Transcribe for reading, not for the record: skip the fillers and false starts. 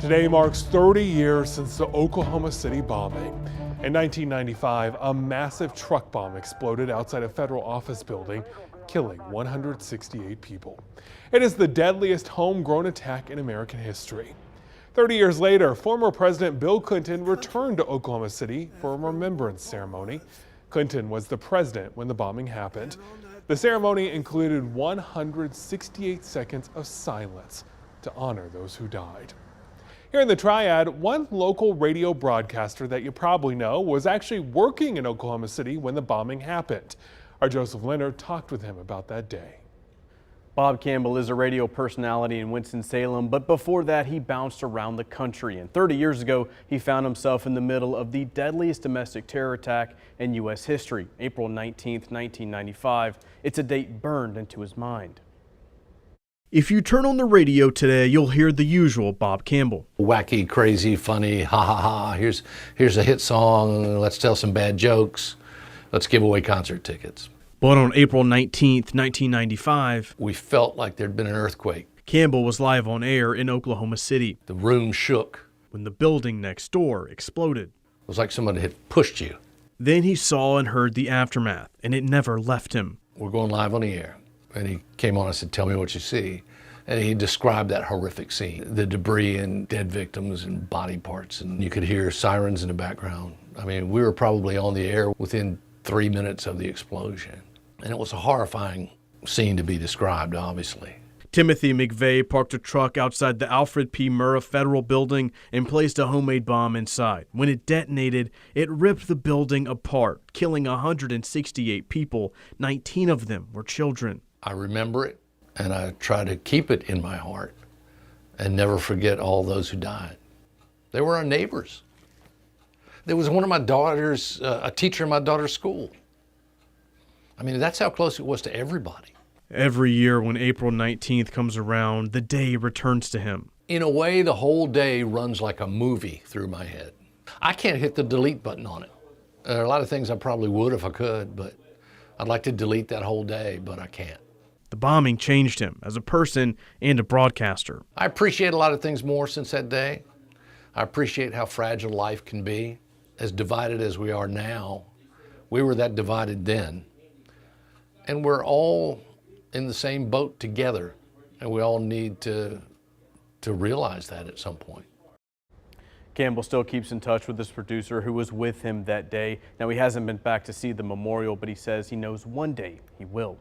Today marks 30 years since the Oklahoma City bombing. In 1995, a massive truck bomb exploded outside a federal office building, killing 168 people. It is the deadliest homegrown attack in American history. 30 years later, former President Bill Clinton returned to Oklahoma City for a remembrance ceremony. Clinton was the president when the bombing happened. The ceremony included 168 seconds of silence to honor those who died. Here in the Triad, one local radio broadcaster that you probably know was actually working in Oklahoma City when the bombing happened. Our Joseph Leonard talked with him about that day. Bob Campbell is a radio personality in Winston-Salem, but before that he bounced around the country. And 30 years ago, he found himself in the middle of the deadliest domestic terror attack in U.S. history, April 19th, 1995. It's a date burned into his mind. If you turn on the radio today, you'll hear the usual Bob Campbell. Wacky, crazy, funny, ha ha ha, here's a hit song, let's tell some bad jokes, let's give away concert tickets. But on April 19th, 1995, we felt like there'd been an earthquake. Campbell was live on air in Oklahoma City. The room shook. When the building next door exploded. It was like someone had pushed you. Then he saw and heard the aftermath, and it never left him. We're going live on the air. And he came on and said, "Tell me what you see." And he described that horrific scene, the debris and dead victims and body parts. And you could hear sirens in the background. I mean, we were probably on the air within 3 minutes of the explosion. And it was a horrifying scene to be described, obviously. Timothy McVeigh parked a truck outside the Alfred P. Murrah Federal Building and placed a homemade bomb inside. When it detonated, it ripped the building apart, killing 168 people. 19 of them were children. I remember it, and I try to keep it in my heart and never forget all those who died. They were our neighbors. There was one of my daughters, a teacher in my daughter's school. I mean, that's how close it was to everybody. Every year when April 19th comes around, the day returns to him. In a way, the whole day runs like a movie through my head. I can't hit the delete button on it. There are a lot of things I probably would if I could, but I'd like to delete that whole day, but I can't. The bombing changed him as a person and a broadcaster. I appreciate a lot of things more since that day. I appreciate how fragile life can be. As divided as we are now, we were that divided then. And we're all in the same boat together, and we all need to realize that at some point. Campbell still keeps in touch with his producer who was with him that day. Now, he hasn't been back to see the memorial, but he says he knows one day he will.